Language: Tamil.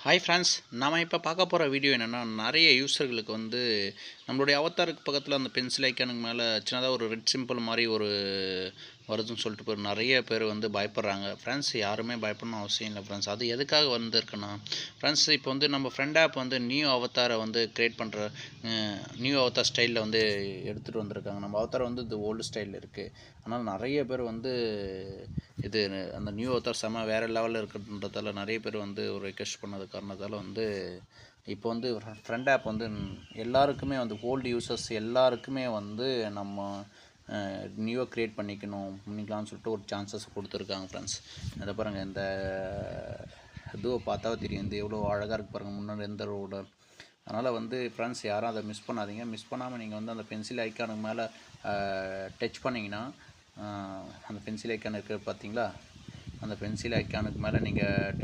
ஹாய் ஃப்ரெண்ட்ஸ், நாம் இப்போ பார்க்க போகிற வீடியோ என்னென்னா, நிறைய யூஸர்களுக்கு வந்து நம்மளுடைய அவதாருக்கு பக்கத்தில் அந்த பென்சில் ஐக்கானுக்கு மேலே சின்னதாக ஒரு ரெட் சிம்பிள் மாதிரி ஒரு வருதுன்னு சொல்லிட்டு போய் நிறைய பேர் வந்து பயப்படுறாங்க. ஃப்ரெண்ட்ஸ், யாருமே பயப்படணும் அவசியம் இல்லை ஃப்ரெண்ட்ஸ். அது எதுக்காக வந்திருக்குன்னா ஃப்ரெண்ட்ஸ், இப்போ வந்து நம்ம ஃப்ரெண்ட் ஆப் வந்து நியூ அவதாரை வந்து க்ரியேட் பண்ணுற நியூ அவதார் ஸ்டைலில் வந்து எடுத்துகிட்டு வந்திருக்காங்க. நம்ம அவதார் வந்து இது ஓல்டு ஸ்டைலில் இருக்குது. ஆனால் நிறைய பேர் வந்து இது அந்த நியூ அவதார் செம்ம வேறு லெவலில் இருக்குன்றதால நிறைய பேர் வந்து ஒரு ரெக்வெஸ்ட் பண்ணது காரணத்தால் வந்து இப்போ வந்து ஃப்ரெண்ட் ஆப் வந்து எல்லாருக்குமே வந்து ஓல்டு யூசர்ஸ் எல்லாருக்குமே வந்து நம்ம நியூவாக க்ரியேட் பண்ணிக்கலாம்னு சொல்லிட்டு ஒரு சான்சஸ் கொடுத்துருக்காங்க ஃப்ரெண்ட்ஸ். இதை பாருங்கள், இந்த இதுவை பார்த்தாவே தெரியும், இந்த எவ்வளோ அழகாக இருக்குது பாருங்கள், முன்னாடி எந்த ரோடு. அதனால் வந்து ஃப்ரெண்ட்ஸ், யாரும் அதை மிஸ் பண்ணாதீங்க. மிஸ் பண்ணாமல் நீங்கள் வந்து அந்த பென்சில் ஐக்கானுக்கு மேலே டச் பண்ணிங்கன்னா அந்த பென்சில் ஐக்கான் இருக்குது பார்த்தீங்களா, அந்த பென்சில் ஐக்கானுக்கு மேலே நீங்கள்